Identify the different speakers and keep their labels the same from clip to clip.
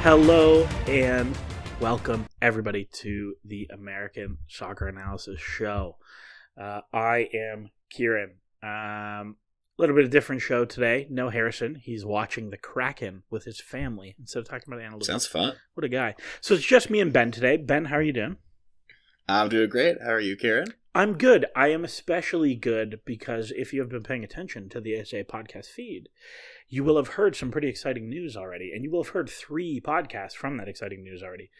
Speaker 1: Hello and welcome everybody to the American Soccer Analysis Show. I am Kieran. A little bit of different show today. No Harrison. He's watching the Kraken with his family instead of talking about analytics.
Speaker 2: Sounds fun.
Speaker 1: What a guy. So it's just me and Ben today. Ben, how are you doing?
Speaker 2: I'm doing great. How are you, Kieran?
Speaker 1: I'm good. I am especially good because if you have been paying attention to the ASA podcast feed, you will have heard some pretty exciting news already, and you will have heard 3 podcasts from that exciting news already.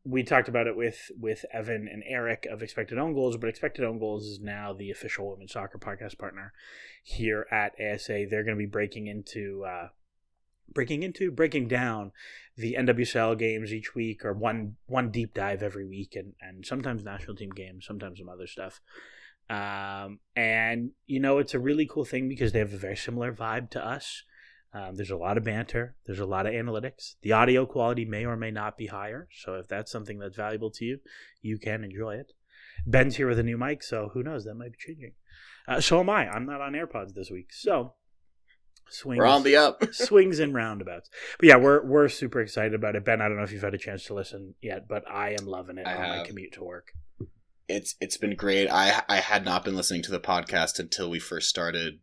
Speaker 1: We talked about it with Evan and Eric of Expected Own Goals, but Expected Own Goals is now the official women's soccer podcast partner here at ASA. They're going to be breaking down the NWSL games each week, or one deep dive every week, and sometimes national team games, sometimes some other stuff. And it's a really cool thing because they have a very similar vibe to us. There's a lot of banter. There's a lot of analytics. The audio quality may or may not be higher. So if that's something that's valuable to you, you can enjoy it. Ben's here with a new mic, so who knows? That might be changing. So am I. I'm not on AirPods this week. So swings,
Speaker 2: we're on the up.
Speaker 1: Swings and roundabouts. But yeah, we're super excited about it. Ben, I don't know if you've had a chance to listen yet, but I am loving it on my commute to work.
Speaker 2: It's been great. I had not been listening to the podcast until we first started,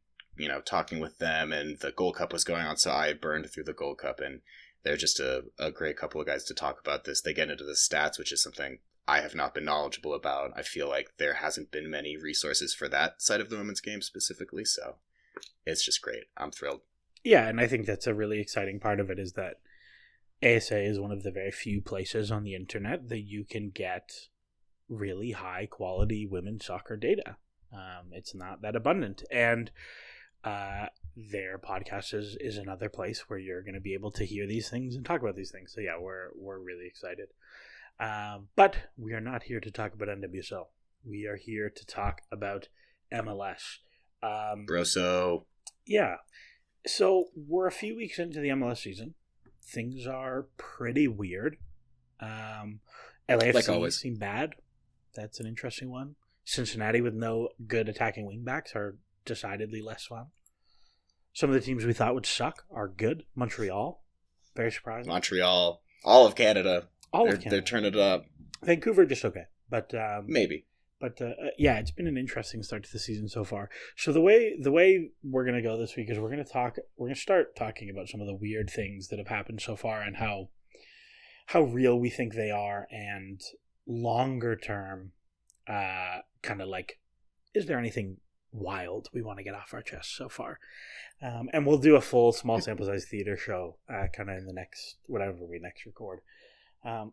Speaker 2: talking with them, and the Gold Cup was going on, so I burned through the Gold Cup, and they're just a great couple of guys to talk about this. They get into the stats, which is something I have not been knowledgeable about. I feel like there hasn't been many resources for that side of the women's game specifically, so it's just great. I'm thrilled. Yeah,
Speaker 1: and I think that's a really exciting part of it is that ASA is one of the very few places on the internet that you can get really high quality women's soccer data. It's not that abundant, and their podcast is another place where you're going to be able to hear these things and talk about these things. So yeah, we're really excited. But we are not here to talk about NWSL. We are here to talk about MLS.
Speaker 2: Broso.
Speaker 1: Yeah. So we're a few weeks into the MLS season. Things are pretty weird. LAFC
Speaker 2: like always
Speaker 1: seem bad. That's an interesting one. Cincinnati with no good attacking wingbacks are decidedly less fun. Some of the teams we thought would suck are good. Montreal, very surprising.
Speaker 2: Montreal, all of Canada. They're turning it up.
Speaker 1: Vancouver just okay, but
Speaker 2: maybe.
Speaker 1: But yeah, it's been an interesting start to the season so far. So the way we're gonna go this week is we're gonna start talking about some of the weird things that have happened so far and how real we think they are, and longer term, kind of like, is there anything wild we want to get off our chest so far? And we'll do a full small sample size theater show kind of in the next, whatever we next record.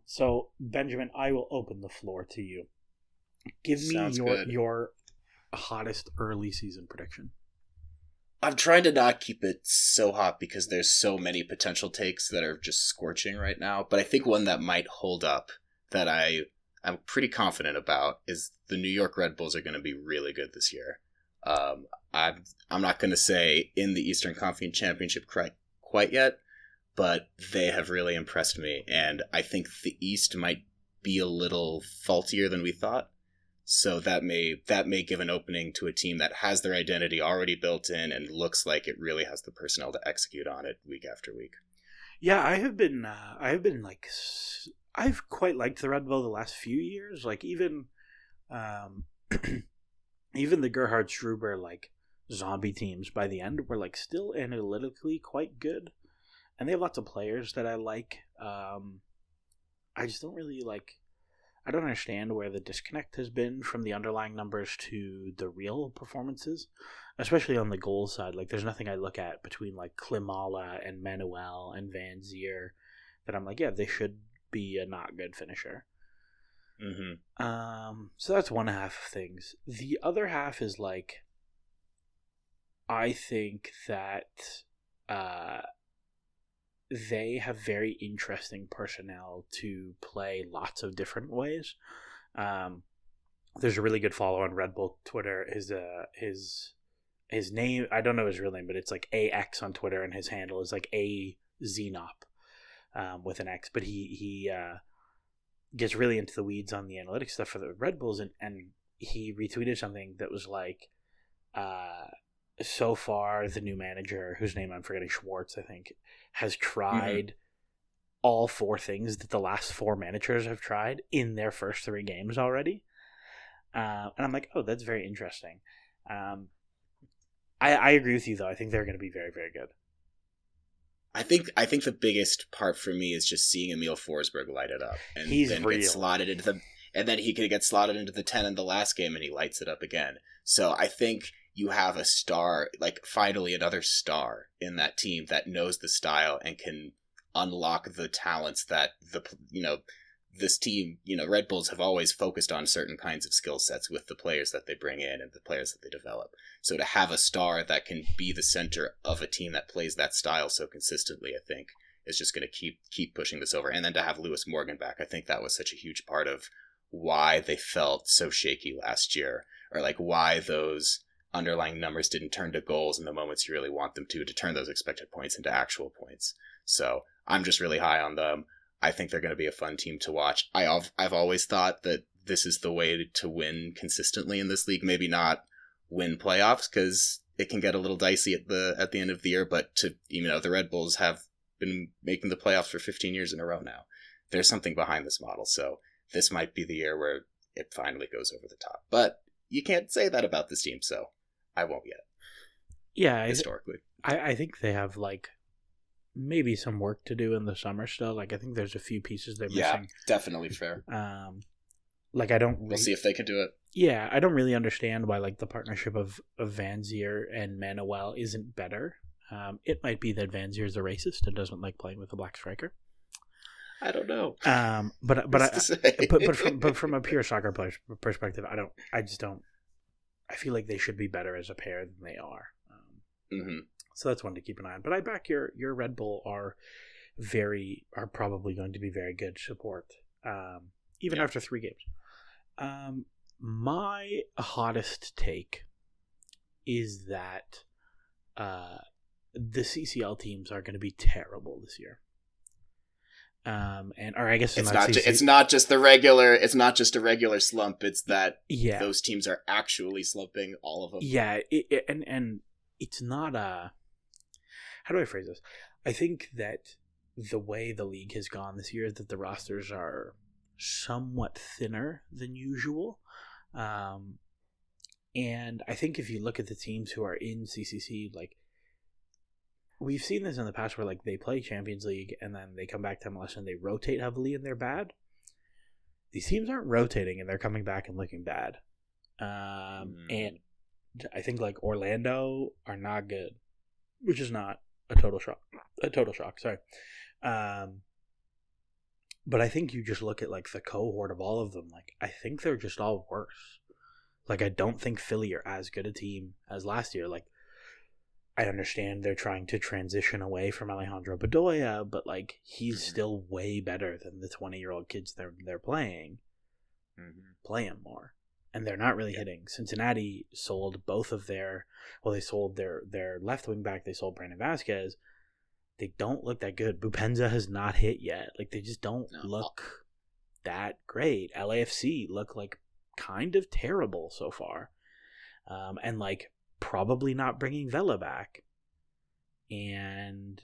Speaker 1: So Benjamin, I will open the floor to you. Give me your hottest early season prediction.
Speaker 2: I'm trying to not keep it so hot because there's so many potential takes that are just scorching right now. But I think one that might hold up that I'm pretty confident about is the New York Red Bulls are going to be really good this year. I'm not going to say in the Eastern Conference Championship quite yet, but they have really impressed me. And I think the East might be a little faultier than we thought. So that may give an opening to a team that has their identity already built in and looks like it really has the personnel to execute on it week after week.
Speaker 1: Yeah, I've quite liked the Red Bull the last few years. Like even the Gerhard Struber like zombie teams by the end were like still analytically quite good, and they have lots of players that I like. I just don't really like. I don't understand where the disconnect has been from the underlying numbers to the real performances, especially on the goal side. Like, there's nothing I look at between like Klimala and Manuel and Van Zier that I'm like, yeah, they should be a not good finisher.
Speaker 2: Mm-hmm.
Speaker 1: So that's one half of things. The other half is like, I think that they have very interesting personnel to play lots of different ways. There's a really good follow on Red Bull Twitter. His name, I don't know his real name, but it's like AX on Twitter, and his handle is like A Zenop with an X. But he gets really into the weeds on the analytics stuff for the Red Bulls, and he retweeted something that was like, so far the new manager, whose name I'm forgetting, Schwartz, I think, has tried all 4 things that the last 4 managers have tried in their first 3 games already. And I'm like, oh, that's very interesting. I agree with you, though. I think they're going to be very, very good.
Speaker 2: I think the biggest part for me is just seeing Emil Forsberg light it up, and
Speaker 1: He's
Speaker 2: then
Speaker 1: real.
Speaker 2: get slotted into the, and then he could get slotted into the 10 in the last game, and he lights it up again. So I think you have a star, like finally another star in that team that knows the style and can unlock the talents that this team, Red Bulls have always focused on certain kinds of skill sets with the players that they bring in and the players that they develop. So to have a star that can be the center of a team that plays that style so consistently, I think is just going to keep pushing this over. And then to have Lewis Morgan back, I think that was such a huge part of why they felt so shaky last year, or like why those underlying numbers didn't turn to goals in the moments you really want them to turn those expected points into actual points. So I'm just really high on them. I think they're going to be a fun team to watch. I've always thought that this is the way to win consistently in this league. Maybe not win playoffs because it can get a little dicey at the end of the year. But the Red Bulls have been making the playoffs for 15 years in a row now. There's something behind this model. So this might be the year where it finally goes over the top. But you can't say that about this team, so I won't yet.
Speaker 1: Yeah,
Speaker 2: historically,
Speaker 1: I think they have maybe some work to do in the summer still. I think there's a few pieces they're missing.
Speaker 2: Yeah, definitely fair.
Speaker 1: I don't.
Speaker 2: We'll see if they can do it.
Speaker 1: Yeah, I don't really understand why the partnership of Van Zier and Manuel isn't better. It might be that Van Zier is a racist and doesn't like playing with a black striker.
Speaker 2: I don't know.
Speaker 1: But from a pure soccer player perspective, I just don't. I feel like they should be better as a pair than they are. So that's one to keep an eye on. But I back your Red Bull are probably going to be very good support, even after 3 games. My hottest take is that the CCL teams are going to be terrible this year. Or I guess
Speaker 2: it's not just a regular slump. It's that those teams are actually slumping, all of them.
Speaker 1: Yeah, and it's not a. How do I phrase this? I think that the way the league has gone this year is that the rosters are somewhat thinner than usual. And I think if you look at the teams who are in CCC, we've seen this in the past where they play Champions League and then they come back to MLS and they rotate heavily and they're bad. These teams aren't rotating and they're coming back and looking bad. And I think Orlando are not good, which is not a total shock. Sorry. But I think you just look at the cohort of all of them. I think they're just all worse. I don't think Philly are as good a team as last year. I understand they're trying to transition away from Alejandro Bedoya, but he's still way better than the 20-year-old kids they're playing. Play him more. And they're not really hitting. Cincinnati sold both of they sold their left wing back. They sold Brandon Vasquez. They don't look that good. Bupenza has not hit yet. They just don't look that great. LAFC look kind of terrible so far. And probably not bringing Vela back. And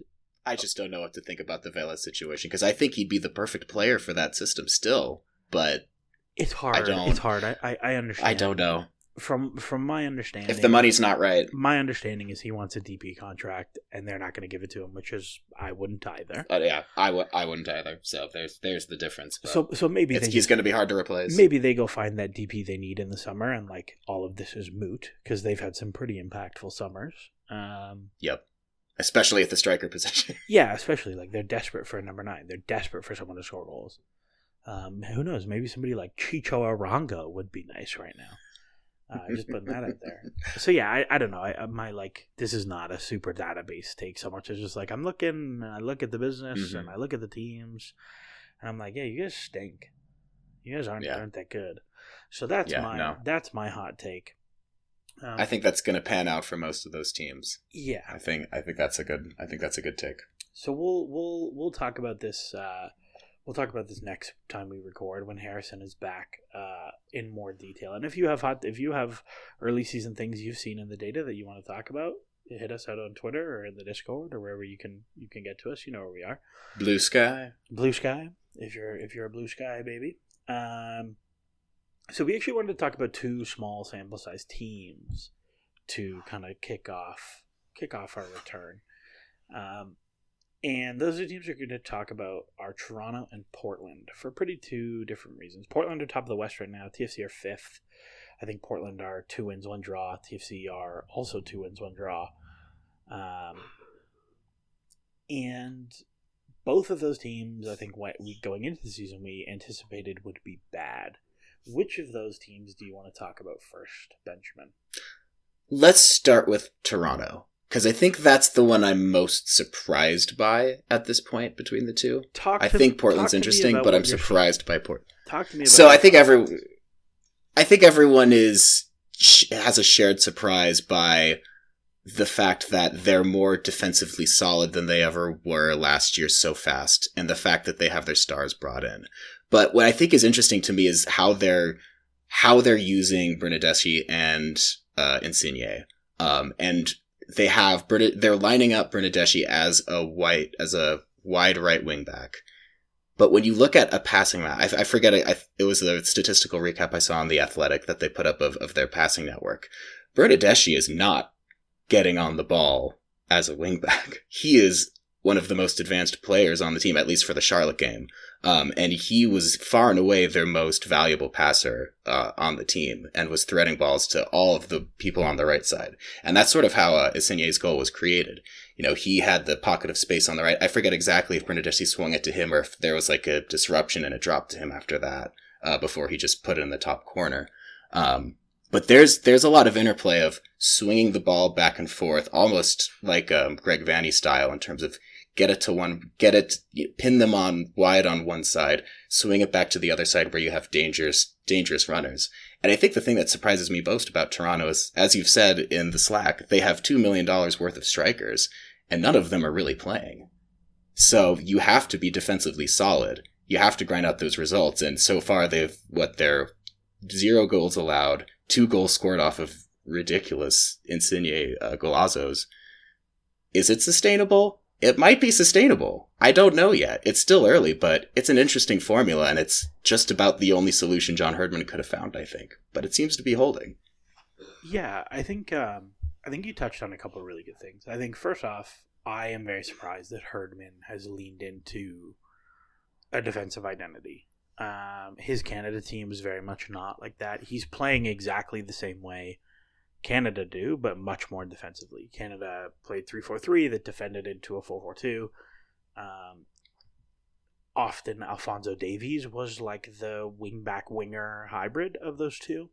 Speaker 2: I just don't know what to think about the Vela situation because I think he'd be the perfect player for that system still, but
Speaker 1: it's hard. It's hard. I understand.
Speaker 2: I don't know.
Speaker 1: From my understanding,
Speaker 2: if the money's not right,
Speaker 1: my understanding is he wants a DP contract, and they're not going to give it to him, which is I wouldn't either.
Speaker 2: Yeah, I wouldn't either. So there's the difference.
Speaker 1: So maybe
Speaker 2: he's going to be hard to replace.
Speaker 1: Maybe they go find that DP they need in the summer, and all of this is moot because they've had some pretty impactful summers.
Speaker 2: Yep, especially at the striker position.
Speaker 1: Yeah, especially they're desperate for a number 9. They're desperate for someone to score goals. Who knows? Maybe somebody like Chicho Arango would be nice right now. Just putting that out there. So yeah, I don't know. This is not a super database take so much as just I'm looking and I look at the business and I look at the teams and I'm yeah, you guys stink. You guys aren't that good. So that's my hot take.
Speaker 2: I think that's going to pan out for most of those teams.
Speaker 1: Yeah,
Speaker 2: I think that's a good take. So
Speaker 1: we'll talk about this. We'll talk about this next time we record when Harrison is back in more detail. And if you have early season things you've seen in the data that you want to talk about, hit us out on Twitter or in the Discord or wherever you can get to us. You know where we are.
Speaker 2: Blue Sky.
Speaker 1: Blue Sky. If you're a Blue Sky baby. So we actually wanted to talk about two small sample size teams to kind of kick off our return. And those are teams we're going to talk about are Toronto and Portland for pretty two different reasons. Portland are top of the West right now. TFC are 5th. I think Portland are 2 wins, 1 draw. TFC are also 2 wins, 1 draw. And both of those teams, I think, going into the season, we anticipated would be bad. Which of those teams do you want to talk about first, Benjamin?
Speaker 2: Let's start with Toronto, because I think that's the one I'm most surprised by at this point between the two. I think Portland's interesting, but I'm surprised by Portland.
Speaker 1: Talk to me about
Speaker 2: So I think everyone has a shared surprise by the fact that they're more defensively solid than they ever were last year so fast, and the fact that they have their stars brought in. But what I think is interesting to me is how they're using Bernardeschi and Insigne. And they're lining up Bernardeschi as a wide right wing back. But when you look at a passing map, I forget it was the statistical recap I saw on The Athletic that they put up of their passing network. Bernardeschi is not getting on the ball as a wing back. He is one of the most advanced players on the team, at least for the Charlotte game. And he was far and away their most valuable passer on the team and was threading balls to all of the people on the right side. And that's sort of how Insigne's goal was created. You know, he had the pocket of space on the right. I forget exactly if Bernardeschi swung it to him or if there was like a disruption and it dropped to him after that before he just put it in the top corner. But there's a lot of interplay of swinging the ball back and forth, almost like Greg Vanney style in terms of pin them on wide on one side, swing it back to the other side where you have dangerous runners. And I think the thing that surprises me most about Toronto is, as you've said in the Slack, they have $2 million worth of strikers, and none of them are really playing. So you have to be defensively solid. You have to grind out those results. And so far they're 0 goals allowed, 2 goals scored off of ridiculous Insigne golazos. Is it sustainable? It might be sustainable. I don't know yet. It's still early, but it's an interesting formula, and it's just about the only solution John Herdman could have found, I think. But it seems to be holding.
Speaker 1: Yeah, I think you touched on a couple of really good things. I think, first off, I am very surprised that Herdman has leaned into a defensive identity. His Canada team is very much not like that. He's playing exactly the same way Canada do, but much more defensively. Canada played 3-4-3 that defended into a 4-4-2. Often Alphonso Davies was like the wing-back winger hybrid of those two.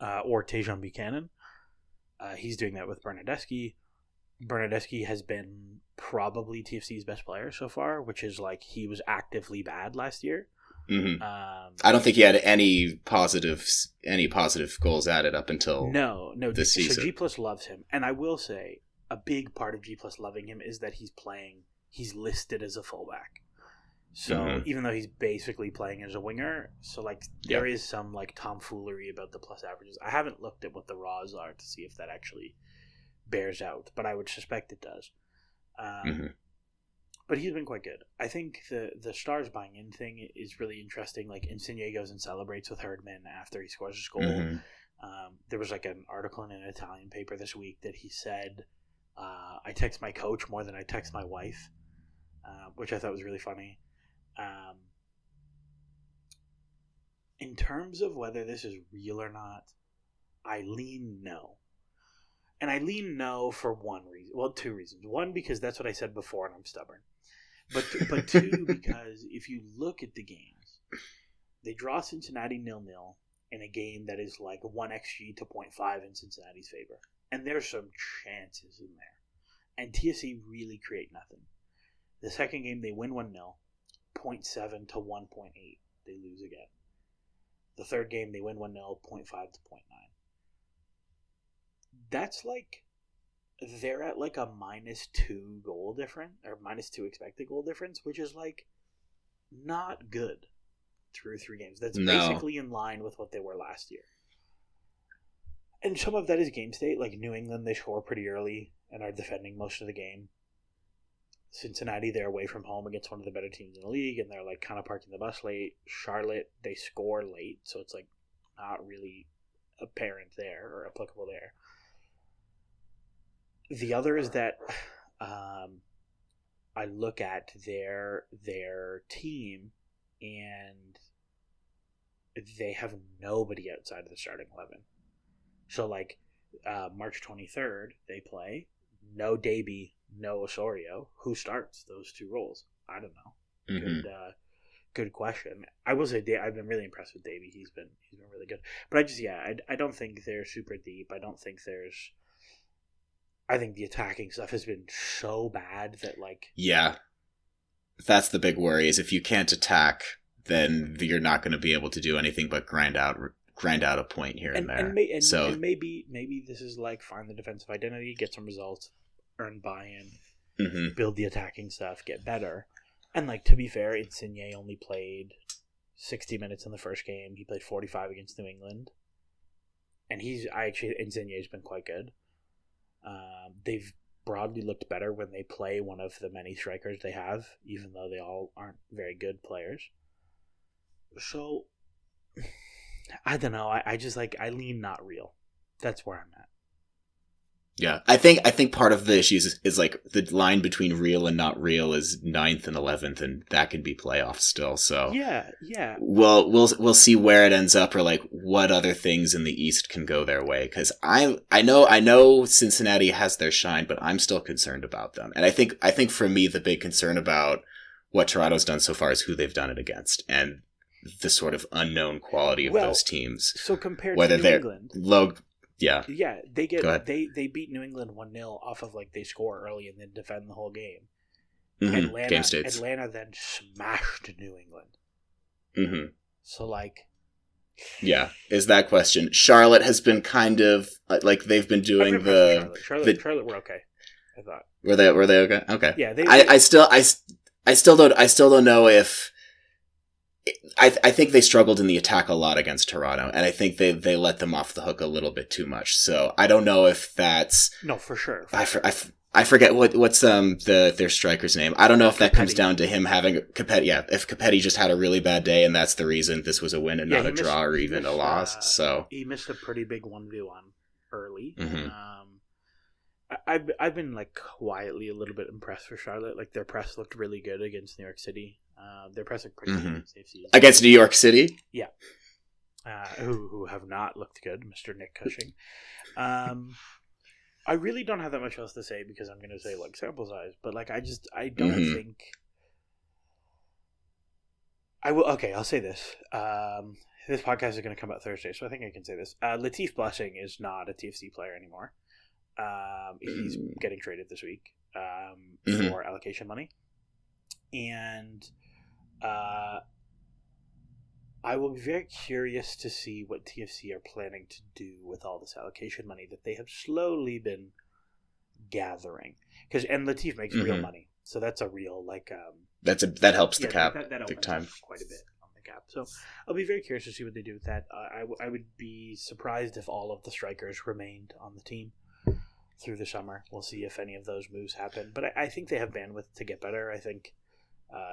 Speaker 1: Or Tejan Buchanan. He's doing that with Bernardeschi. Bernardeschi has been probably TFC's best player so far, which is like he was actively bad last year.
Speaker 2: Mm-hmm. I don't think he had any positive goals added up until this season.
Speaker 1: So G Plus loves him, and I will say a big part of G Plus loving him is that he's listed as a fullback. So even though he's basically playing as a winger, so like there is some like tomfoolery about the plus averages. I haven't looked at what the raws are to see if that actually bears out, but I would suspect it does. But he's been quite good. I think the Stars buying in thing is really interesting. Like Insigne goes and celebrates with Herdman after he scores his goal. There was like an article in an Italian paper this week that he said, I text my coach more than I text my wife, which I thought was really funny. In terms of whether this is real or not, I lean no. And I lean no for one reason. Well, 2 reasons. One, because that's what I said before and I'm stubborn. But 2, because if you look at the games, they draw Cincinnati 0-0 in a game that is like 1xG to 0.5 in Cincinnati's favor. And there's some chances in there. And TFC really create nothing. The second game, they win 1-0, 0.7 to 1.8. They lose again. The third game, they win 1-0, 0.5 to 0.9. That's like, they're at like a -2 goal difference, or -2 expected goal difference, which is like not good through 3 games. That's basically in line with what they were last year. And some of that is game state. Like New England, they score pretty early and are defending most of the game. Cincinnati, they're away from home against one of the better teams in the league, and they're like kind of parking the bus late. Charlotte, they score late, so it's like not really apparent there or applicable there. The other is that I look at their team, and they have nobody outside of the starting 11. So like March 23rd, they play no Davey, no Osorio. Who starts those two roles? I don't know. Mm-hmm. Good question. I will say I've been really impressed with Davey. He's been really good. But I don't think they're super deep. I think the attacking stuff has been so bad that like
Speaker 2: that's the big worry. Is if you can't attack, then you're not going to be able to do anything but grind out a point here and there.
Speaker 1: And maybe this is like find the defensive identity, get some results, earn buy-in, build the attacking stuff, get better. And like to be fair, Insigne only played 60 minutes in the first game. He played 45 against New England, and Insigne has been quite good. They've broadly looked better when they play one of the many strikers they have, even though they all aren't very good players. So I don't know. I just like I lean not real. That's where I'm at.
Speaker 2: Yeah, I think part of the issues is like the line between real and not real is 9th and 11th, and that can be playoffs still. So
Speaker 1: yeah.
Speaker 2: We'll see where it ends up, or like what other things in the East can go their way. Because I know Cincinnati has their shine, but I'm still concerned about them. And I think for me the big concern about what Toronto's done so far is who they've done it against and the sort of unknown quality of those teams.
Speaker 1: So compared to New England,
Speaker 2: Yeah,
Speaker 1: they beat New England 1-0 off of like they score early and then defend the whole game. Atlanta then smashed New England.
Speaker 2: Mm-hmm.
Speaker 1: So like,
Speaker 2: yeah, is that question? Charlotte has been kind of like they've been doing
Speaker 1: Charlotte were okay. I thought
Speaker 2: were they okay? Okay,
Speaker 1: yeah.
Speaker 2: I still don't know if. I think they struggled in the attack a lot against Toronto, and I think they let them off the hook a little bit too much. So I don't know if that's
Speaker 1: for sure.
Speaker 2: I forget what's their striker's name. I don't know if that comes down to him having Capetti. Yeah, if Capetti just had a really bad day, and that's the reason this was a win and not a draw or even a loss. So
Speaker 1: he missed a pretty big 1v1 early.
Speaker 2: Mm-hmm.
Speaker 1: I've been like quietly a little bit impressed for Charlotte. Like their press looked really good against New York City. Their press looked pretty good
Speaker 2: against New York City.
Speaker 1: Yeah, who have not looked good, Mr. Nick Cushing. I really don't have that much else to say because I'm going to say like sample size, but like I don't think I will. Okay, I'll say this. This podcast is going to come out Thursday, so I think I can say this. Latif Blessing is not a TFC player anymore. He's getting traded this week for allocation money. And I will be very curious to see what TFC are planning to do with all this allocation money that they have slowly been gathering. And Latif makes real money, so that's a real like.
Speaker 2: That helps the cap
Speaker 1: that
Speaker 2: big time.
Speaker 1: Quite a bit on the cap. So I'll be very curious to see what they do with that. I would be surprised if all of the strikers remained on the team through the summer. We'll see if any of those moves happen, but I think they have bandwidth to get better. I think.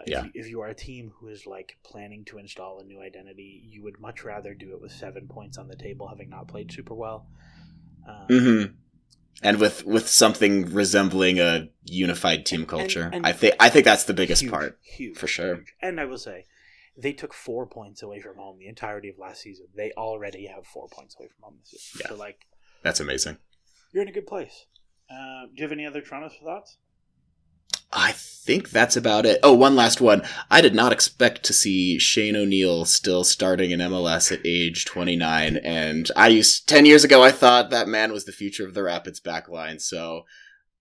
Speaker 1: If you are a team who is like planning to install a new identity, you would much rather do it with 7 points on the table, having not played super well,
Speaker 2: and with something resembling a unified team culture. And I think that's the biggest part, for sure.
Speaker 1: Huge. And I will say, they took 4 points away from home the entirety of last season. They already have 4 points away from home this year.
Speaker 2: Yeah,
Speaker 1: so like,
Speaker 2: that's amazing.
Speaker 1: You're in a good place. Do you have any other Toronto thoughts?
Speaker 2: I think that's about it. Oh, one last one. I did not expect to see Shane O'Neill still starting in MLS at age 29, and 10 years ago I thought that man was the future of the Rapids backline, so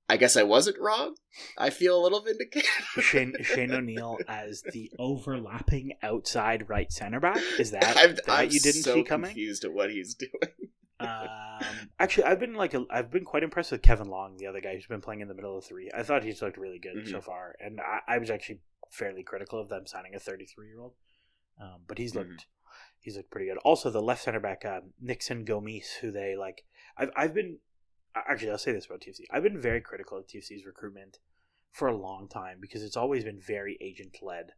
Speaker 2: I guess I wasn't wrong. I feel a little vindicated.
Speaker 1: Shane O'Neill as the overlapping outside right center back? Is that you didn't see coming?
Speaker 2: I'm so confused at what he's doing.
Speaker 1: Actually, I've been quite impressed with Kevin Long, the other guy who's been playing in the middle of three. I thought he's looked really good so far, and I was actually fairly critical of them signing a 33-year-old. But he's looked pretty good. Also, the left center back, Nixon Gomis, who they like I've been actually, I'll say this about TFC. I've been very critical of TFC's recruitment for a long time because it's always been very agent led.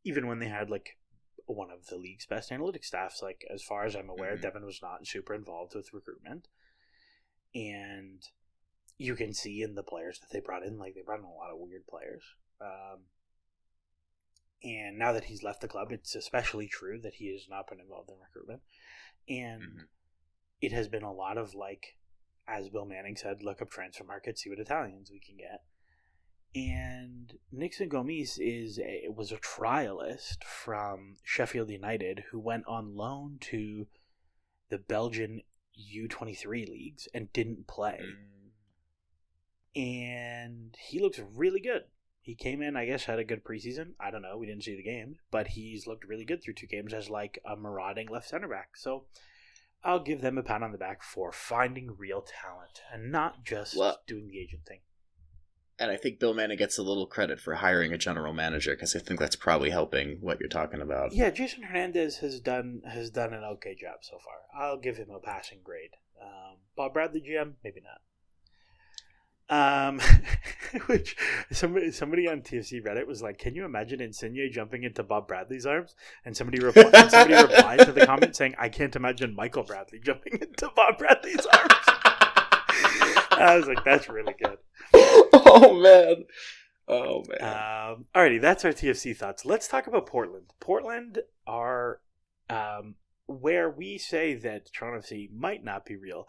Speaker 1: Even when they had like one of the league's best analytics staffs, like as far as I'm aware, Devin was not super involved with recruitment, and you can see in the players that they brought in, like they brought in a lot of weird players. And now that he's left the club, it's especially true that he has not been involved in recruitment. And it has been a lot of, like, as Bill Manning said, look up transfer market, see what Italians we can get. And Nixon Gomes was a trialist from Sheffield United who went on loan to the Belgian U23 leagues and didn't play. And he looks really good. He came in, I guess, had a good preseason. I don't know. We didn't see the game. But he's looked really good through 2 games as like a marauding left center back. So I'll give them a pat on the back for finding real talent and not just doing the agent thing.
Speaker 2: And I think Bill Manning gets a little credit for hiring a general manager because I think that's probably helping what you're talking about.
Speaker 1: Yeah, Jason Hernandez has done an okay job so far. I'll give him a passing grade. Bob Bradley GM, maybe not. Which somebody on TFC Reddit was like, "Can you imagine Insigne jumping into Bob Bradley's arms?" And somebody replied to the comment saying, "I can't imagine Michael Bradley jumping into Bob Bradley's arms." I was like, "That's really good."
Speaker 2: Oh man.
Speaker 1: Alrighty, that's our TFC thoughts. Let's talk about Portland. Portland are where we say that Toronto FC might not be real.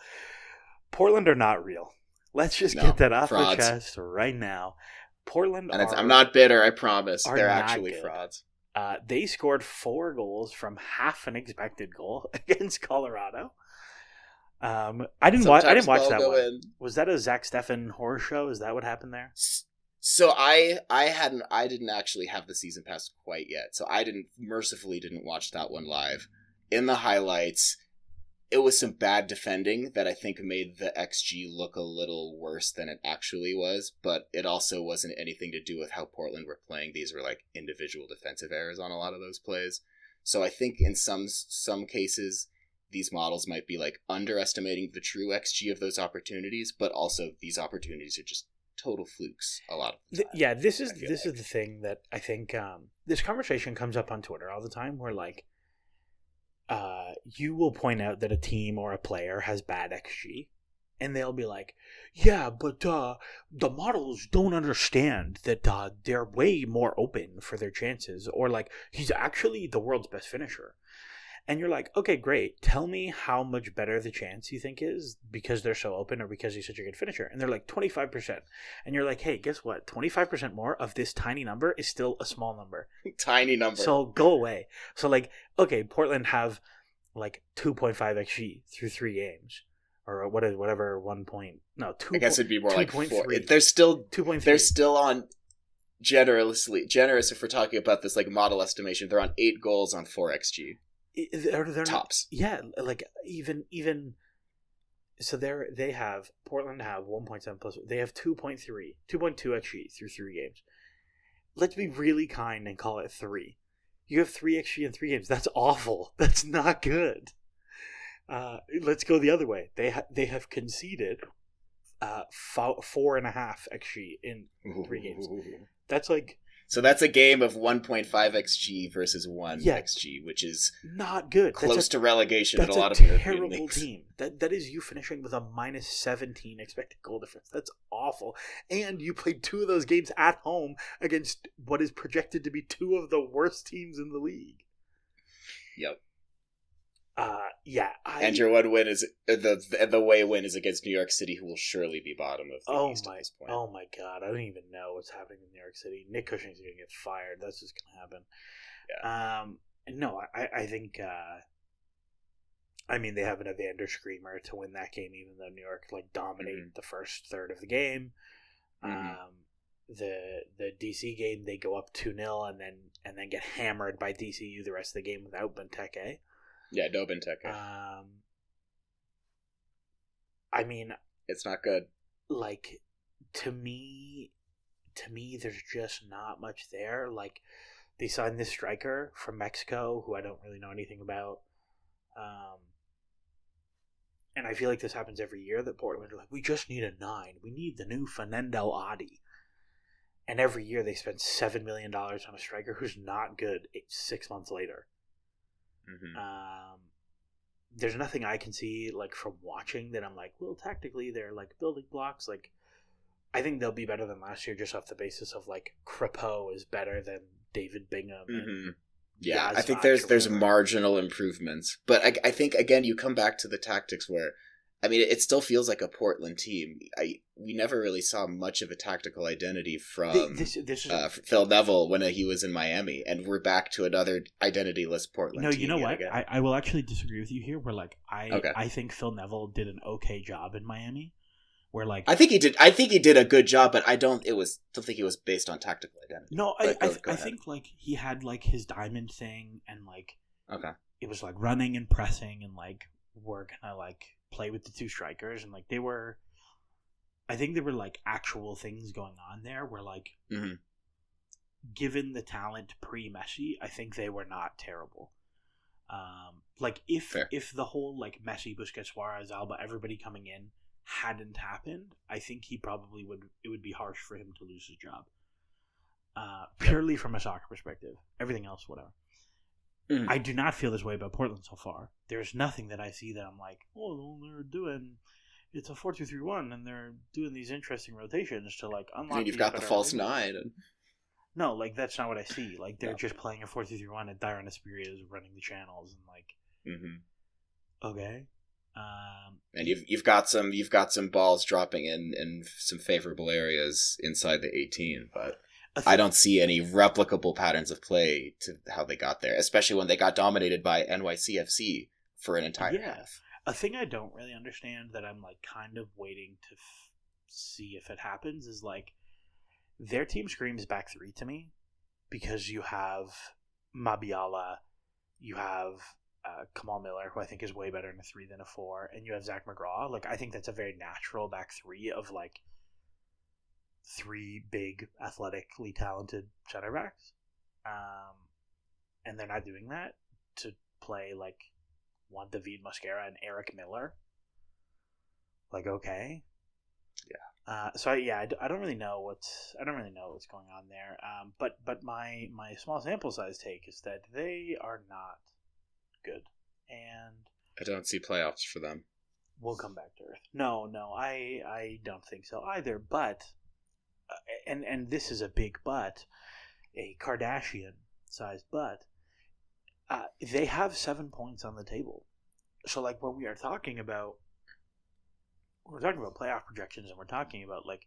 Speaker 1: Portland are not real. Let's just get that off our chest right now. Portland
Speaker 2: I'm not bitter, I promise. They're actually frauds.
Speaker 1: They scored 4 goals from half an expected goal against Colorado. I didn't watch that one. Was that a Zach Steffen horror show? Is that what happened there?
Speaker 2: So I didn't actually have the season pass quite yet. So I mercifully didn't watch that one live. In the highlights, it was some bad defending that I think made the XG look a little worse than it actually was, but it also wasn't anything to do with how Portland were playing. These were like individual defensive errors on a lot of those plays. So I think in some cases, these models might be like underestimating the true XG of those opportunities, but also these opportunities are just total flukes a lot of the time.
Speaker 1: This is the thing that I think this conversation comes up on Twitter all the time where like you will point out that a team or a player has bad XG and they'll be like, yeah, but the models don't understand that they're way more open for their chances, or like he's actually the world's best finisher. And you're like, okay, great. Tell me how much better the chance you think is because they're so open or because he's such a good finisher. And they're like 25%. And you're like, hey, guess what? 25% more of this tiny number is still a small number.
Speaker 2: Tiny number.
Speaker 1: So go away. So like, okay, Portland have like 2.5 XG through 3 games. Or whatever 1 point. No, 2.
Speaker 2: I guess it'd be more like 4.
Speaker 1: 3.
Speaker 2: They're still
Speaker 1: 2.3.
Speaker 2: They're still on generous if we're talking about this like model estimation. They're on 8 goals on 4 XG.
Speaker 1: They're
Speaker 2: tops.
Speaker 1: Like even so Portland have 1.7 plus, they have 2.2 XG through 3 games. Let's be really kind and call it 3. You have 3 XG in 3 games. That's awful. That's not good. Let's go the other way. They have conceded 4.5 XG in 3 games. That's like,
Speaker 2: so that's a game of 1.5 XG versus 1 XG, which is
Speaker 1: not good.
Speaker 2: Close to relegation in a lot of
Speaker 1: European leagues. Team. That is you finishing with a minus 17 expected goal difference. That's awful. And you played 2 of those games at home against what is projected to be 2 of the worst teams in the league.
Speaker 2: Yep.
Speaker 1: And
Speaker 2: your one win is the away win is against New York City, who will surely be bottom of the East at this point.
Speaker 1: Oh my God, I don't even know what's happening in New York City. Nick Cushing's going to get fired. That's just going to happen. Yeah. No, I think. I mean, they have an Evander Screamer to win that game, even though New York dominated the first third of the game. The DC game, they go up 2-0 and then get hammered by DCU the rest of the game without Benteke.
Speaker 2: Yeah, no Benteke.
Speaker 1: I mean,
Speaker 2: it's not good.
Speaker 1: Like, to me, there's just not much there. Like, they signed this striker from Mexico, who I don't really know anything about. and I feel like this happens every year, that Portland are like, we just need a 9. We need the new Fernando Adi. And every year they spend $7 million on a striker who's not good 6 months later.
Speaker 2: Mm-hmm.
Speaker 1: There's nothing I can see, like, from watching that I'm like, well, tactically they're like building blocks. Like, I think they'll be better than last year just off the basis of, like, Crepeau is better than David Bingham.
Speaker 2: Mm-hmm. Yeah,
Speaker 1: Yazvac
Speaker 2: I think there's marginal improvements. But I think, again, you come back to the tactics where, I mean, it still feels like a Portland team. We never really saw much of a tactical identity from Phil Neville when he was in Miami, and we're back to another identityless Portland team.
Speaker 1: No, you know what? I will actually disagree with you here. Where, like,
Speaker 2: Okay.
Speaker 1: I think Phil Neville did an okay job in Miami. Where, like,
Speaker 2: I think he did a good job, but I don't think it was based on tactical identity.
Speaker 1: No, I think, like, he had, like, his diamond thing, and, like,
Speaker 2: okay,
Speaker 1: it was like running and pressing, and, like, we're gonna, like, play with the two strikers, and, like, I think there were, like, actual things going on there where, like,
Speaker 2: mm-hmm.
Speaker 1: given the talent pre-Messi, I think they were not terrible. Like, if the whole, like, Messi, Busquets, Suarez, Alba, everybody coming in hadn't happened, I think it would be harsh for him to lose his job. Purely from a soccer perspective. Everything else, whatever. Mm. I do not feel this way about Portland so far. There's nothing that I see that I'm like, oh, it's a 4-2-3-1, and they're doing these interesting rotations to, like, unlock.
Speaker 2: And you've got the false 9.
Speaker 1: No, like, that's not what I see. Like, they're just playing a 4-2-3-1, and Dyron Espirito is running the channels, and, like, okay.
Speaker 2: And you've got some balls dropping in some favorable areas inside the 18, but I don't see any replicable patterns of play to how they got there, especially when they got dominated by NYCFC for an entire half.
Speaker 1: A thing I don't really understand that I'm, like, kind of waiting to see if it happens is, like, their team screams back 3 to me because you have Mabiala, you have Kamal Miller, who I think is way better in a 3 than a 4, and you have Zach McGraw. Like, I think that's a very natural back 3 of, like, 3 big, athletically talented center backs. And they're not doing that to play, like, Juan David Mosquera and Eric Miller. Like, okay.
Speaker 2: Yeah.
Speaker 1: I don't really know what's going on there. But my small sample size take is that they are not good, and
Speaker 2: I don't see playoffs for them.
Speaker 1: We'll come back to earth. No, I don't think so either. But and this is a big but, a Kardashian-sized but. They have 7 points on the table. So, like, when we're talking about playoff projections, and we're talking about, like,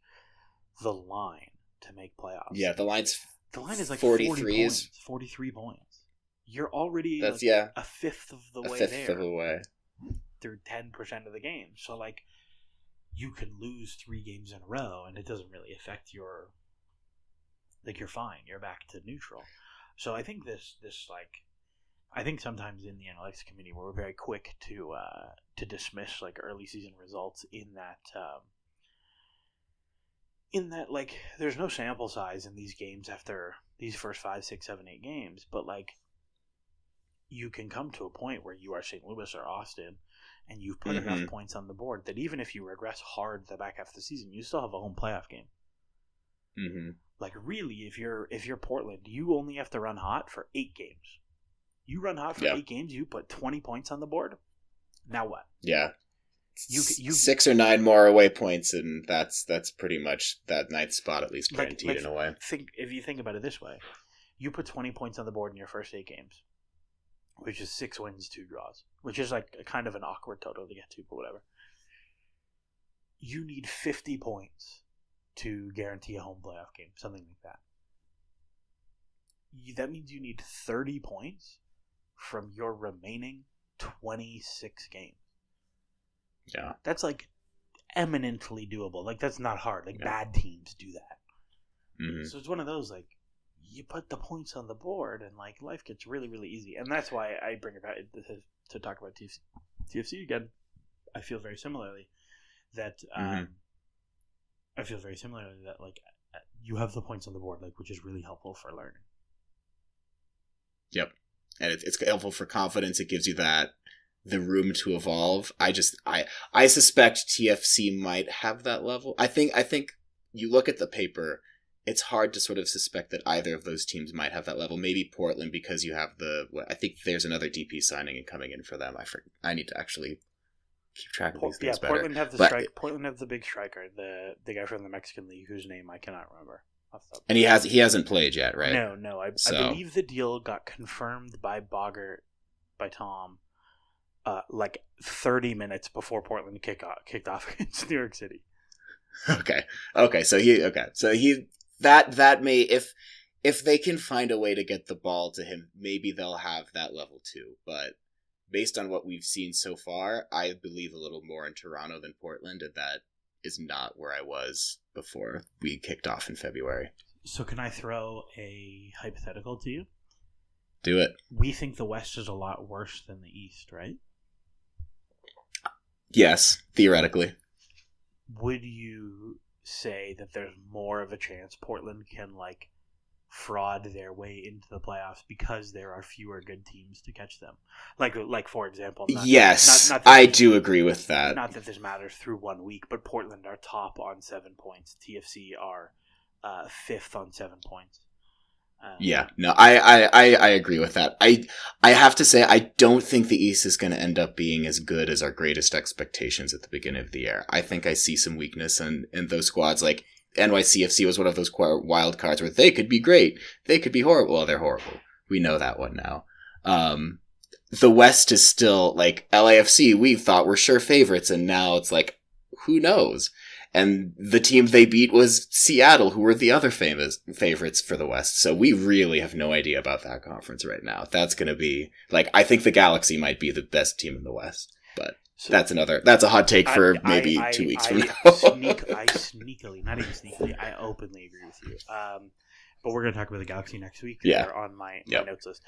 Speaker 1: the line to make playoffs.
Speaker 2: Yeah, the line
Speaker 1: is like
Speaker 2: 43
Speaker 1: points. You're already a fifth of the way there.
Speaker 2: Of the way.
Speaker 1: Through 10% of the game. So, like, you can lose 3 games in a row, and it doesn't really affect your... Like, you're fine. You're back to neutral. So I think this like... I think sometimes in the analytics community we're very quick to dismiss, like, early season results in that, like, there's no sample size in these games after these first 5, 6, 7, 8 games, but, like, you can come to a point where you are St. Louis or Austin, and you've put enough points on the board that even if you regress hard the back half of the season, you still have a home playoff game.
Speaker 2: Mm-hmm.
Speaker 1: Like, really, if you're Portland, you only have to run hot for 8 games. You run hot for 8 games, you put 20 points on the board. Now what?
Speaker 2: Yeah. You 6 or 9 more away points, and that's pretty much that 9th spot at least guaranteed in a way.
Speaker 1: If you think about it this way, you put 20 points on the board in your first 8 games, which is 6 wins, 2 draws, which is, like, a kind of an awkward total to get to, but whatever. You need 50 points to guarantee a home playoff game, something like that. That means you need 30 points from your remaining 26 games.
Speaker 2: Yeah.
Speaker 1: That's, like, eminently doable. Like, that's not hard. Like, bad teams do that.
Speaker 2: Mm-hmm.
Speaker 1: So it's one of those, like, you put the points on the board, and, like, life gets really, really easy. And that's why I bring it back to talk about TFC again. I feel very similarly that like, you have the points on the board, like, which is really helpful for learning.
Speaker 2: Yep. And it's helpful for confidence. It gives you that the room to evolve. I suspect TFC might have that level. I think you look at the paper, it's hard to sort of suspect that either of those teams might have that level. Maybe Portland, because you have I think there's another DP signing and coming in for them. I need to actually keep track of these things better.
Speaker 1: Portland have the big striker, the guy from the Mexican League whose name I cannot remember.
Speaker 2: And he hasn't played yet, right?
Speaker 1: No. I believe the deal got confirmed by Tom, like 30 minutes before Portland kicked off against New York City.
Speaker 2: Okay. So that may, if they can find a way to get the ball to him, maybe they'll have that level too. But based on what we've seen so far, I believe a little more in Toronto than Portland, and that is not where I was before we kicked off in February.
Speaker 1: So can I throw a hypothetical to you?
Speaker 2: Do it.
Speaker 1: We think the West is a lot worse than the East, right?
Speaker 2: Yes, theoretically.
Speaker 1: Would you say that there's more of a chance Portland can fraud their way into the playoffs because there are fewer good teams to catch them? Like for example,
Speaker 2: yes, I do agree with that.
Speaker 1: Not that this matters through 1 week, but Portland are top on 7 points. TFC are fifth on 7 points.
Speaker 2: I agree with that. I have to say, I don't think the East is going to end up being as good as our greatest expectations at the beginning of the year. I think I see some weakness in those squads. Like NYCFC was one of those wild cards where they could be great, they could be horrible. Well, they're horrible. We know that one now. The West is still like LAFC. We thought were sure favorites, and now it's like, who knows? And the team they beat was Seattle, who were the other famous favorites for the West. So we really have no idea about that conference right now. That's going to be I think the Galaxy might be the best team in the West, but that's a hot take for maybe 2 weeks from now.
Speaker 1: I openly agree with you. But we're going to talk about the Galaxy next week.
Speaker 2: Yeah.
Speaker 1: They're on my notes list.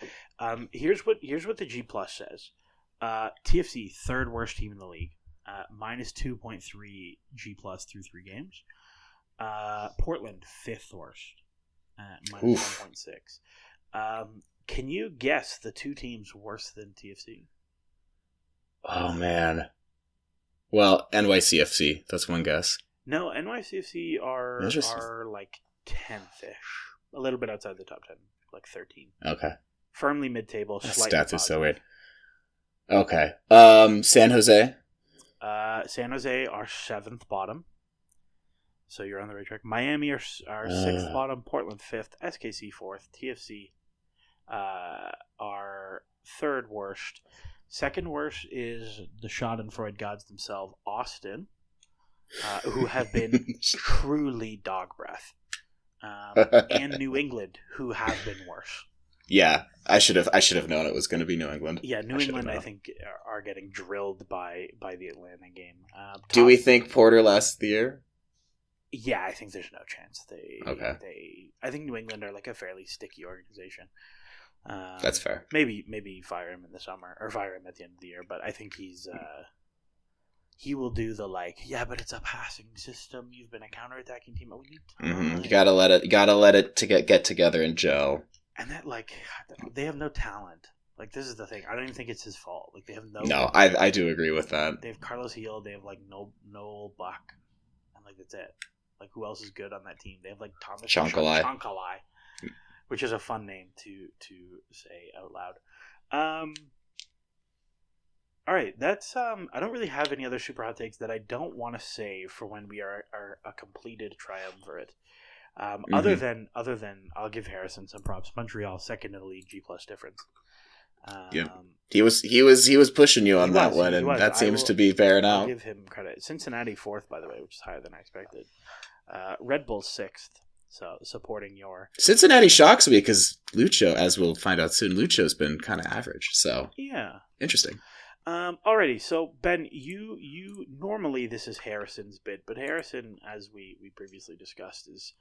Speaker 1: Here's what the G Plus says. TFC, third worst team in the league. Minus 2.3 G plus through 3 games. Portland, fifth worst. Minus 1.6. Can you guess the two teams worse than TFC?
Speaker 2: Oh, man. Well, NYCFC. That's one guess.
Speaker 1: No, NYCFC are 10th-ish. A little bit outside the top 10. 13.
Speaker 2: Okay.
Speaker 1: Firmly mid-table.
Speaker 2: Stats is so weird. Okay. San Jose.
Speaker 1: San Jose are 7th bottom, so you're on the right track. Miami are 6th bottom, Portland 5th, SKC 4th, TFC are 3rd worst. 2nd worst is the Schadenfreude gods themselves, Austin, who have been truly dog breath, and New England, who have been worse.
Speaker 2: Yeah, I should have known it was going to be New England.
Speaker 1: Yeah, New England, I think, are getting drilled by the Atlanta game.
Speaker 2: Do we think Porter lasts the year?
Speaker 1: Yeah, I think there's no chance. I think New England are a fairly sticky organization.
Speaker 2: That's fair.
Speaker 1: Maybe fire him in the summer or fire him at the end of the year, but I think he will do the but it's a passing system. You've been a counterattacking team. We need time.
Speaker 2: Mm-hmm. You gotta let it get together and gel.
Speaker 1: And that, they have no talent. This is the thing. I don't even think it's his fault. They have no...
Speaker 2: No, I do agree with that.
Speaker 1: They have Carlos Heel. They have, Noel Buck. And, that's it. Who else is good on that team? They have, Thomas
Speaker 2: Chonkalai,
Speaker 1: which is a fun name to say out loud. All right. That's... I don't really have any other super hot takes that I don't want to save for when we are a completed triumvirate. Other than I'll give Harrison some props. Montreal, second in the league, G plus difference.
Speaker 2: He was pushing you on that one, and that seems to be bearing out.
Speaker 1: I'll give him credit. Cincinnati 4th, by the way, which is higher than I expected. Red Bull 6th, so supporting your
Speaker 2: Cincinnati shocks me because Lucho, as we'll find out soon, Lucho's been kind of average. So
Speaker 1: yeah,
Speaker 2: interesting.
Speaker 1: Alrighty, so Ben, you normally this is Harrison's bit, but Harrison, as we previously discussed, is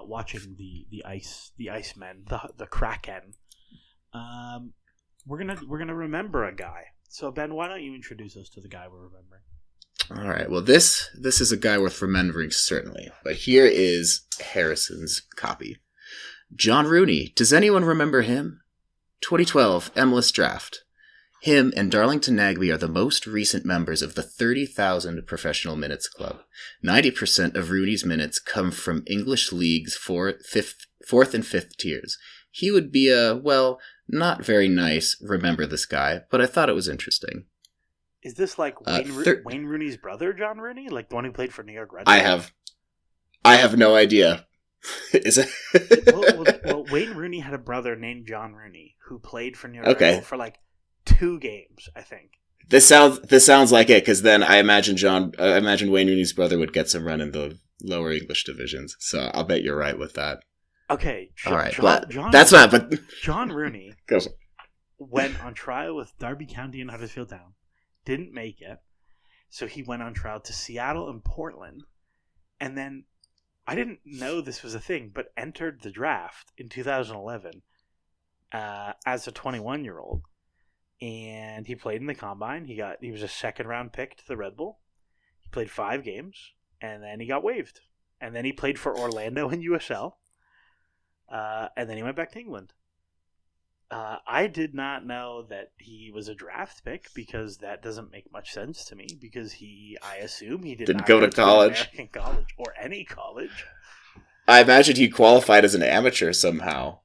Speaker 1: watching the Icemen, the Kraken. We're gonna remember a guy. So Ben, why don't you introduce us to the guy we're remembering?
Speaker 2: All right. Well, this is a guy worth remembering certainly, but here is Harrison's copy. John Rooney. Does anyone remember him? 2012 MLS draft. Him and Darlington Nagbe are the most recent members of the 30,000 Professional Minutes Club. 90% of Rooney's minutes come from English League's fourth and fifth tiers. He would be not very nice, remember this guy, but I thought it was interesting.
Speaker 1: Is this like Wayne Rooney's brother, John Rooney? Like the one who played for New York Red
Speaker 2: Sox? I have no idea. Is
Speaker 1: it? well, Wayne Rooney had a brother named John Rooney who played for New York Red Bull for like 2 games, I think.
Speaker 2: This sounds like it, because then I imagine Wayne Rooney's brother would get some run in the lower English divisions. So I'll bet you're right with that.
Speaker 1: Okay,
Speaker 2: all right, that's not. But
Speaker 1: John Rooney went on trial with Derby County and Huddersfield Town, didn't make it, so he went on trial to Seattle and Portland, and then I didn't know this was a thing, but entered the draft in 2011 as a 21-year-old. And he played in the combine. He was a second-round pick to the Red Bull. He played 5 games, and then he got waived. And then he played for Orlando in USL, and then he went back to England. I did not know that he was a draft pick, because that doesn't make much sense to me, because I assume he didn't
Speaker 2: go to college.
Speaker 1: American college or any college.
Speaker 2: I imagine he qualified as an amateur somehow.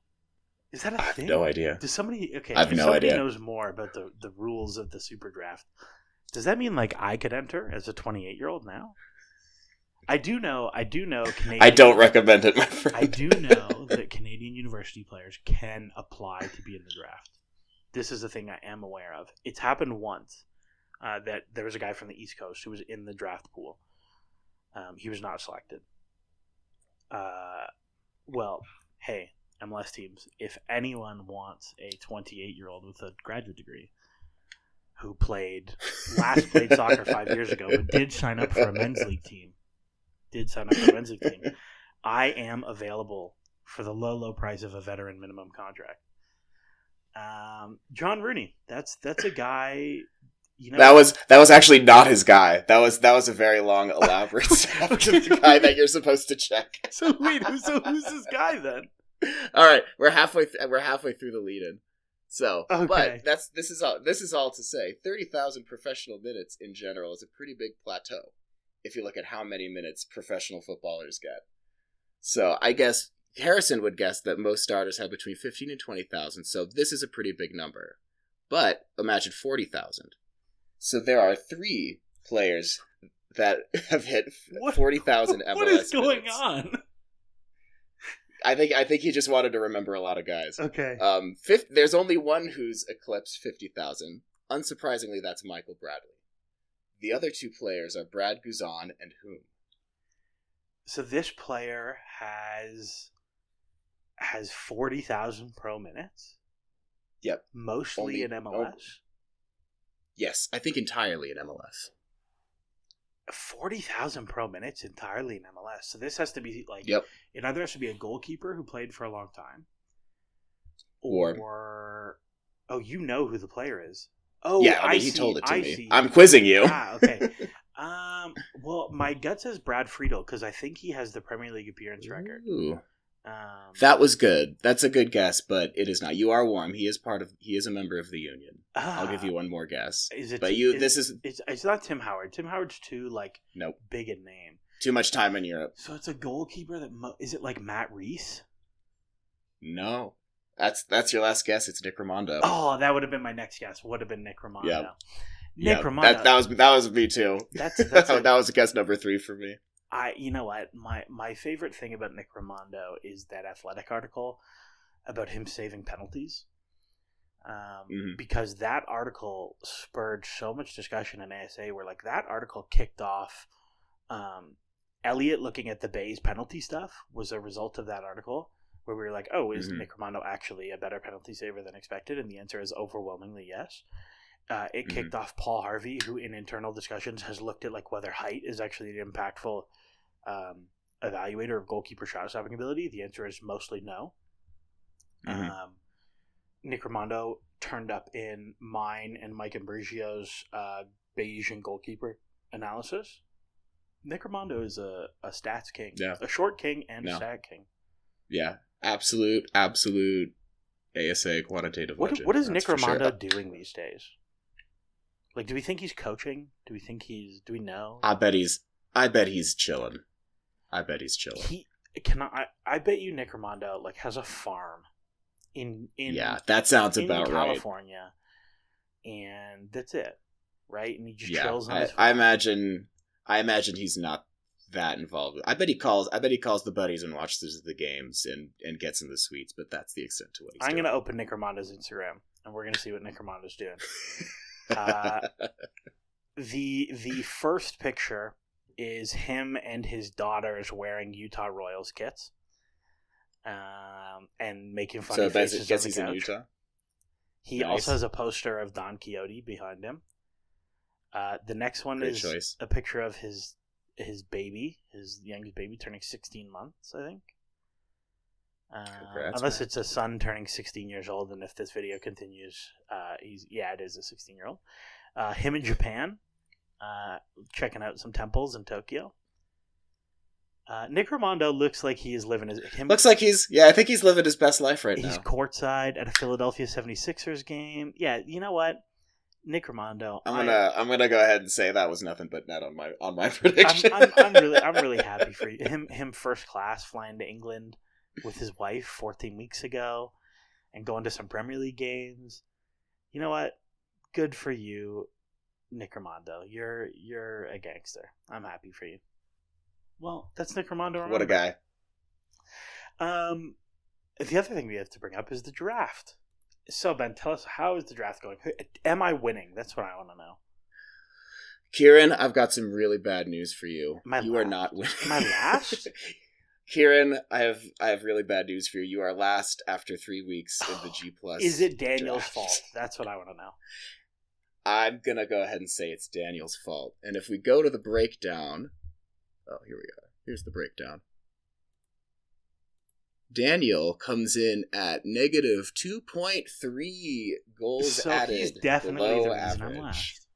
Speaker 1: Is that a thing?
Speaker 2: I have no idea.
Speaker 1: Does somebody... Okay,
Speaker 2: I have no idea.
Speaker 1: knows more about the rules of the Super Draft, does that mean like I could enter as a 28-year-old now? I do know Canadian...
Speaker 2: I don't recommend it, my friend.
Speaker 1: I do know that Canadian university players can apply to be in the draft. This is a thing I am aware of. It's happened once that there was a guy from the East Coast who was in the draft pool. He was not selected. Hey, MLS teams, if anyone wants a 28-year-old with a graduate degree who played soccer 5 years ago but did sign up for a men's league team, I am available for the low price of a veteran minimum contract. John Rooney, that's a guy.
Speaker 2: That was actually not his guy. That was a very long, elaborate stuff of the guy that you're supposed to check.
Speaker 1: So wait, who's this guy then?
Speaker 2: All right, we're halfway through the lead-in. So,
Speaker 1: okay.
Speaker 2: But this is all to say, 30,000 professional minutes in general is a pretty big plateau if you look at how many minutes professional footballers get. So, I guess Harrison would guess that most starters have between 15 and 20,000, so this is a pretty big number. But imagine 40,000. So there are 3 players that have hit 40,000 MLS.
Speaker 1: What is going
Speaker 2: minutes.
Speaker 1: on?
Speaker 2: I think he just wanted to remember a lot of guys.
Speaker 1: Okay.
Speaker 2: There's only one who's eclipsed 50,000. Unsurprisingly, that's Michael Bradley. The other 2 players are Brad Guzan and whom?
Speaker 1: So this player has 40,000 pro minutes?
Speaker 2: Yep.
Speaker 1: Mostly in MLS?
Speaker 2: Yes, I think entirely in MLS.
Speaker 1: 40,000 pro minutes entirely in MLS. So this has to be like...
Speaker 2: Yep.
Speaker 1: It either has to be a goalkeeper who played for a long time.
Speaker 2: Or...
Speaker 1: Oh, you know who the player is. Oh,
Speaker 2: yeah,
Speaker 1: he
Speaker 2: told it to me.
Speaker 1: See.
Speaker 2: I'm quizzing you.
Speaker 1: Okay. Well, my gut says Brad Friedel, because I think he has the Premier League appearance record.
Speaker 2: Ooh. That was good. That's a good guess, but it is not. You are warm. He is a member of the union. I'll give you one more guess.
Speaker 1: It's not Tim Howard. Tim Howard's too
Speaker 2: nope.
Speaker 1: big a name.
Speaker 2: Too much time in Europe.
Speaker 1: So it's a goalkeeper is it like Matt Reese?
Speaker 2: No. That's your last guess. It's Nick Raimondo.
Speaker 1: Oh, that would have been my next guess. Would have been Nick Raimondo.
Speaker 2: Yep.
Speaker 1: Nick Raimondo.
Speaker 2: That was me too. That was guess number 3 for me.
Speaker 1: You know what? My favorite thing about Nick Raimondo is that Athletic article about him saving penalties. Because that article spurred so much discussion in ASA, where that article kicked off. Elliot looking at the Bay's penalty stuff was a result of that article, where we were like, oh, is Nick Raimondo actually a better penalty saver than expected? And the answer is overwhelmingly yes. It kicked off Paul Harvey, who in internal discussions has looked at whether height is actually an impactful evaluator of goalkeeper shot stopping ability. The answer is mostly no. Nick Raimondo turned up in mine and Mike Ambrogio's Bayesian goalkeeper analysis. Nick Raimondo is a stats king, a short king and a stat king.
Speaker 2: Yeah, absolute ASA quantitative legend.
Speaker 1: What is Nick Raimondo doing these days? Like, do we think he's coaching? Do we know?
Speaker 2: I bet he's chilling.
Speaker 1: I bet you Nick Armando like has a farm in
Speaker 2: yeah, that sounds
Speaker 1: in
Speaker 2: about right.
Speaker 1: California, and that's it, right? And he just chills on his farm.
Speaker 2: I imagine he's not that involved. I bet he calls the buddies and watches the games and gets in the suites, but that's the extent to what he's doing.
Speaker 1: I'm gonna open Nick Armando's Instagram and we're gonna see what Nick Armando's doing. The first picture is him and his daughters wearing Utah Royals kits, and making funny faces on the
Speaker 2: he's
Speaker 1: couch.
Speaker 2: in Utah.
Speaker 1: He
Speaker 2: Nice.
Speaker 1: also has a poster of Don Quixote behind him. The next one
Speaker 2: Great
Speaker 1: is
Speaker 2: choice.
Speaker 1: a picture of his baby, his youngest baby, turning 16 months, I think.
Speaker 2: Congrats,
Speaker 1: unless
Speaker 2: man.
Speaker 1: it's a son turning 16 years old, and if this video continues, it is a 16-year-old. Him in Japan, checking out some temples in Tokyo. Nick Armando looks like he is living I
Speaker 2: think he's living his best life right now.
Speaker 1: He's courtside at a Philadelphia 76ers game. Yeah, you know what? Nick Armando.
Speaker 2: I'm gonna go ahead and say that was nothing but net on my prediction.
Speaker 1: I'm really happy for you. Him first class flying to England with his wife 14 weeks ago and going to some Premier League games. You know what? Good for you, Nick Armando. You're a gangster. I'm happy for you. Well, that's Nick Armando.
Speaker 2: What a guy.
Speaker 1: The other thing we have to bring up is the draft. So, Ben, tell us, how is the draft going? Am I winning? That's what I want to know.
Speaker 2: Kieran, I've got some really bad news for you. You are not winning.
Speaker 1: Am I last?
Speaker 2: Kieran, I have really bad news for you. You are last after 3 weeks in the G+.
Speaker 1: Is it Daniel's
Speaker 2: draft.
Speaker 1: fault? That's what I want to know.
Speaker 2: I'm going to go ahead and say it's Daniel's fault. And if we go to the breakdown... Oh, here we go. Here's the breakdown. Daniel comes in at negative 2.3 goals added.
Speaker 1: He's definitely
Speaker 2: below
Speaker 1: the reason
Speaker 2: average.
Speaker 1: I'm last.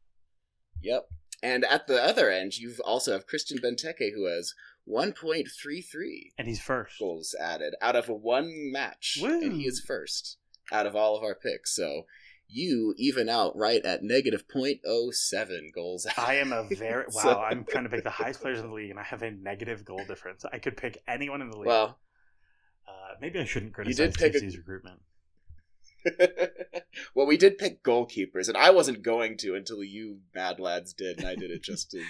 Speaker 2: Yep. And at the other end, you also have Christian Benteke, who has 1.33
Speaker 1: And he's first.
Speaker 2: goals added out of a one match.
Speaker 1: Woo.
Speaker 2: And he is first out of all of our picks. So you even out right at negative 0.07 goals added.
Speaker 1: I am a very... Wow, I'm trying to pick the highest players in the league, and I have a negative goal difference. I could pick anyone in the league.
Speaker 2: Well...
Speaker 1: maybe I shouldn't criticize TC's recruitment.
Speaker 2: Well, we did pick goalkeepers, and I wasn't going to until you mad lads did, and I did it just to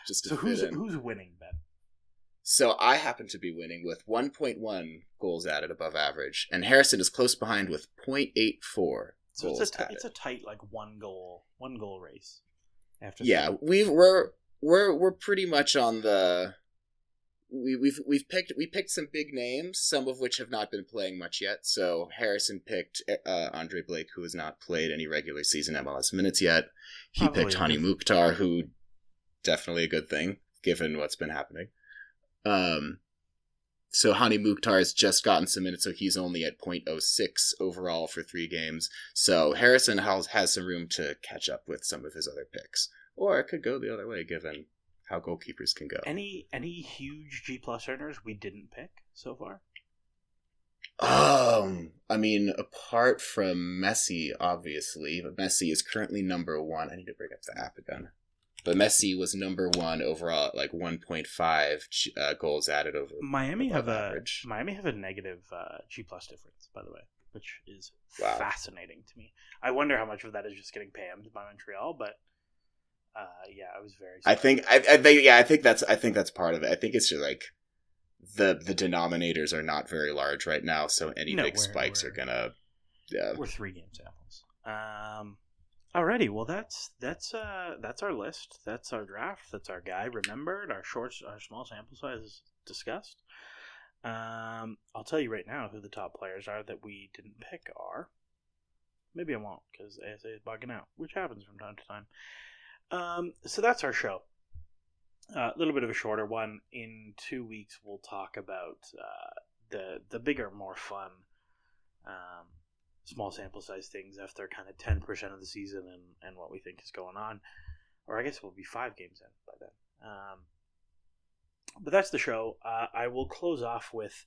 Speaker 1: So
Speaker 2: fit in.
Speaker 1: who's winning, Ben?
Speaker 2: So I happen to be winning with 1.1 goals added above average, and Harrison is close behind with 0.84
Speaker 1: So
Speaker 2: goals added.
Speaker 1: it's a tight one goal race. After
Speaker 2: we're pretty much on the. We picked some big names, some of which have not been playing much yet. So Harrison picked Andre Blake, who has not played any regular season MLS minutes yet. He picked Hani Mukhtar, who definitely a good thing given what's been happening. So Hani Mukhtar has just gotten some minutes, so he's only at 0.06 overall for 3 games. So Harrison has some room to catch up with some of his other picks, or it could go the other way given how goalkeepers can go.
Speaker 1: Any huge G+ earners we didn't pick so far?
Speaker 2: I mean, apart from Messi, obviously, but Messi is currently number 1. I need to bring up the app again. But Messi was number 1 overall at 1.5 goals added over.
Speaker 1: Miami have
Speaker 2: average.
Speaker 1: a negative G+ difference, by the way, which is
Speaker 2: Wow.
Speaker 1: fascinating to me. I wonder how much of that is just getting pammed by Montreal, but. I was very.
Speaker 2: I think that's part of it. I think it's just the denominators are not very large right now, so any big spikes are gonna. Yeah,
Speaker 1: we're 3 game samples. Alrighty, well that's our list. That's our draft. That's our guy remembered. Our small sample size is discussed. I'll tell you right now who the top players are that we didn't pick are. Maybe I won't because ASA is bugging out, which happens from time to time. So that's our show. A little bit of a shorter one. In 2 weeks, we'll talk about the bigger, more fun, small sample size things after kind of 10% of the season and what we think is going on. Or I guess we'll be 5 games in by then. But that's the show. I will close off with,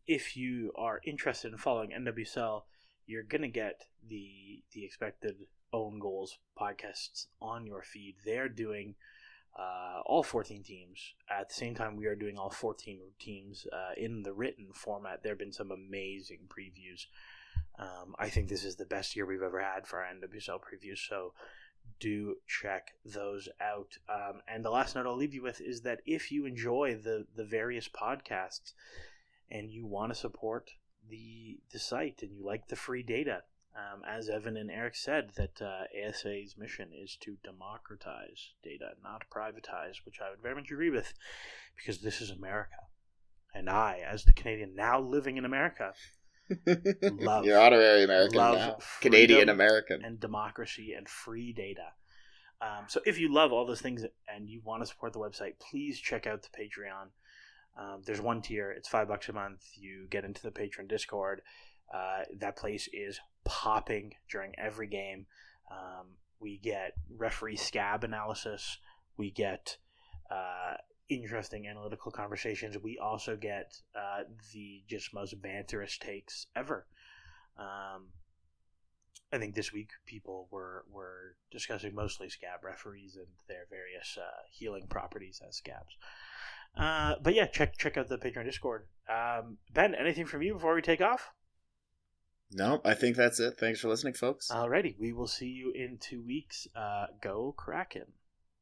Speaker 1: if you are interested in following NWSL, you're going to get the expected Own Goals podcasts on your feed. They're doing all 14 teams. At the same time, we are doing all 14 teams in the written format. There have been some amazing previews. I think this is the best year we've ever had for our NWSL previews, so do check those out. And the last note I'll leave you with is that if you enjoy the various podcasts and you want to support the site and you like the free data, as Evan and Eric said, that ASA's mission is to democratize data, not privatize, which I would very much agree with, because this is America. And I, as the Canadian now living in America, love
Speaker 2: You're honorary American now. Canadian American.
Speaker 1: And democracy and free data. So if you love all those things and you want to support the website, please check out the Patreon. There's one tier. It's $5 a month. You get into the Patreon Discord. That place is popping during every game. We get referee scab analysis. We get interesting analytical conversations. We also get the just most banterous takes ever. I think this week people were discussing mostly scab referees and their various healing properties as scabs. But yeah, check out the Patreon Discord. Ben, anything from you before we take off?
Speaker 2: No, I think that's it. Thanks for listening, folks.
Speaker 1: Alrighty, we will see you in 2 weeks. Go Kraken.